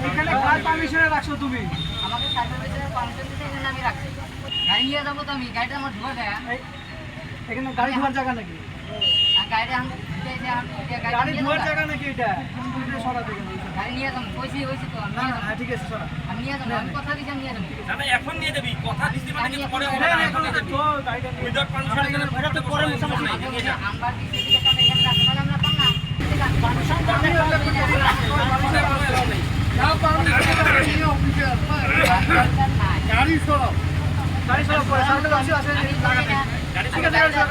এখানে কার পারমিশনে রাখছো তুমি? আমাকে সার্ভিসের পারমিশন দিতে এখানে আমি রাখছি। গাড়ি নিয়ে যাবো তো আমি, গাড়িটা আমার ঢুকে দেয়। এখানে গাড়ি ধোয়ার জায়গা নাকি? আর গাড়িটা গাড়ি ধোয়ার জায়গা নাকি এটা? এটা সরাতে গেল। গাড়ি নিয়ে যাবো, কইছি তো আমি না নিয়ে না যাবো। ঠিক আছে সরা। আমি নিয়ে যাবো, আমি কথা দিছি আমি নিয়ে যাবো। না এখন নিয়ে যাবি, কথা দিছি মানে কিন্তু পরে হবে না না, না এখন নিয়ে যাবি। তো গাড়িটা নিয়ে উইদাউট পারমিশন এখানে এটা তো পরে মোছামুছি নাই, নিয়ে যা। আমরা দিছি দিকে কানে এখানে রাখতে পারলে আমরা পাম না। পারমিশন আমি ওটা করতে পারি না। না পারমিশন নিয়ে অফিসার নাই। গাড়ি সরাও। গাড়ি সরাও পরে সামনে আসে আসে লাগাতে। গাড়ি ঠিক আছে গাড়ি সরাও।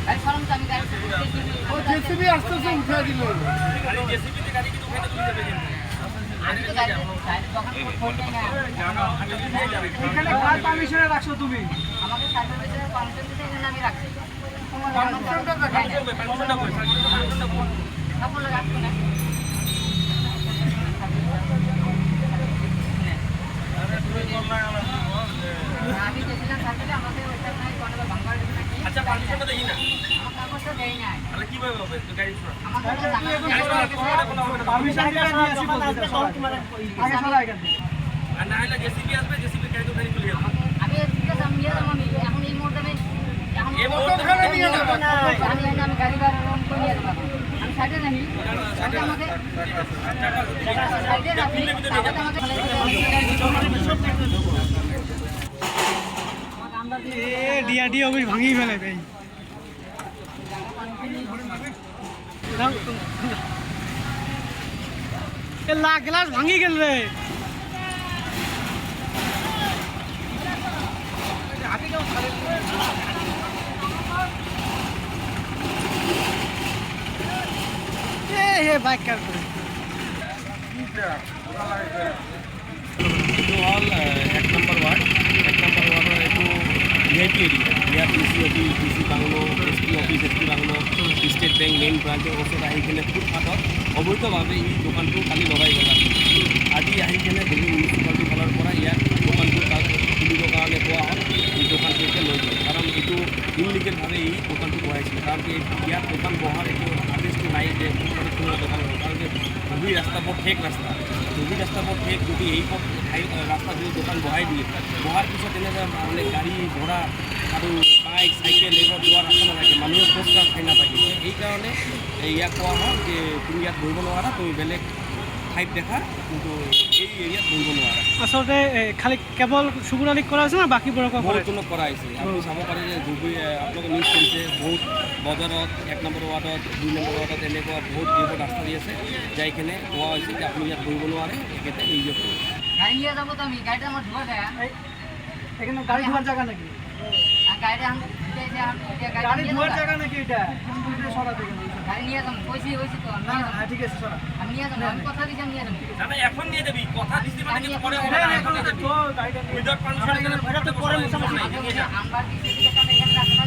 গাড়ি সরাম তো আমি গাড়ি ও জেসিবি আসতেছে উঠা দিল। গাড়ি জেসিবিতে গাড়ি কিন্তু ওখানে তুলে যাবে কিন্তু। আমি তো গাড়ি দোকান ফোন নেই না। এখানে কার পারমিশনে রাখছো তুমি? আমাকে সার্ভিসের পারমিশন দিতে এখানে আমি রাখছি। পারমিশনটা দেখো। পারমিশনটা কই? পারমিশনটা কই? কাপড় লাগাচ্ছি না। আমি গেছিলাম সার্ভিসে, আমাকে ওইটা নাই কোনটা ভাঙবার দিতে নাকি। আচ্ছা পারমিশনটা দেখি না। আমার কাগজটা দেই নাই। তাহলে কিভাবে হবে? তো গাড়ি সরা। আমাকে তো জানা গাড়ি সরা তোমার কোনো হবে না। পারমিশন দিয়ে দিয়েছি বলতে আগে সরা এখান থেকে। আর না হলে জেসিবি আসবে, জেসিবি গাড়ি তো ওখানে চলে যাবে। আমি ঠিক আছে আমি নিয়ে যাবো, আমি এখন এই মুহূর্তে আমি এখন এই মুহূর্তে ওখানে নিয়ে যাবে। আমি গাড়ি বার করে নিয়ে যাবো। আমি সাইডে নাহি আমাকে সাইডে রাখি তারপরে আমাকে ডিআরডি অফিস ভাঙি ফেলে ভাই। গ্লাস ভাঙি গেল রে। বাইক কার করে ಇದು ಆಲ್ 1 ನಂಬರ್ ವಾರ್ಡ್ ಇದು VIP area BRTC office DC bungalow SP office SP bungalow state bank main ব্ৰাঞ্চৰ ওচৰত আহি কিনে ফুটপাথত অবৈধভাৱে এই দোকানটো কালি লগাই গ'ল। আজি আহি কিনে দিল্লী মিউনিচিপালিটিৰ ফালৰ পৰা ইয়াত দোকানটো খুলিবৰ কাৰণে কোৱা হ'ল। এই দোকানটো এতিয়া লৈ গ'ল, কাৰণ এইটো ইনলিগেলভাৱে এই দোকানটো বহাইছিল। কাৰণ ইয়াত দোকান বহাৰ এইটো আদেশটো নাই যে ফুটপাথত কোনো দোকান হ'ব, কাৰণ ধুবুৰী ৰাস্তা বৰ ঠেক ৰাস্তা। ধুবুৰী ৰাস্তা বৰ ঠেক, যদি এই ৰাস্তা যদি দোকান বহাই দিয়ে, বহাৰ পিছত এনেকৈ মানে গাড়ী ঘোড়া আৰু বাইক চাইকেল এইবোৰ যোৱাৰ ৰাস্তা নাথাকে, মানুহে খোজ কাঢ় ঠাই নাথাকে। এইকাৰণে ইয়াক কোৱা হয় যে তুমি ইয়াত বহিব নোৱাৰা, তুমি বেলেগ ঠাইত দেখা, কিন্তু এই এৰিয়াত বহিব নোৱাৰা। আচলতে খালি কেৱল চুবুৰ আলীক কৰা হৈছে না বাকীবোৰকো বহুতজনক কৰা হৈছে। আপুনি চাব পাৰে যে ধুবুৰী আপোনালোকে নিউজ কৰিছে, বহুত বজাৰত 1 নম্বৰ ৱাৰ্ডত 2 নম্বৰ ৱাৰ্ডত এনেকুৱা বহুত যিবোৰ ৰাস্তা দি আছে, যাই কিনে কোৱা হৈছে যে আপুনি ইয়াত বহিব নোৱাৰে, একেতে নিজে কৰিব। গাড়ি নিয়ে যাবো তো আমি, গাড়িটা আমার ঢুকে দেয়। এখানে গাড়ি ধোয়ার জায়গা নাকি? আর গাড়িটা গাড়ি ধোয়ার জায়গা নাকি এটা? এটা সরাতে গেল। গাড়ি নিয়ে যাবো, কইছি তো আমি না নিয়ে না যাবো। ঠিক আছে সরা। আমি নিয়ে যাবো, আমি কথা দিছি আমি নিয়ে যাবো। না না এখন নিয়ে যাবি, কথা দিছি মানে কিন্তু পরে হবে না না, না এখন নিয়ে যাবি। তো গাড়িটা নিয়ে উইদাউট পারমিশন এখানে এটা তো পরে মোছামুছি। আমরা দিছি দিকে কানে এখানে রাখতে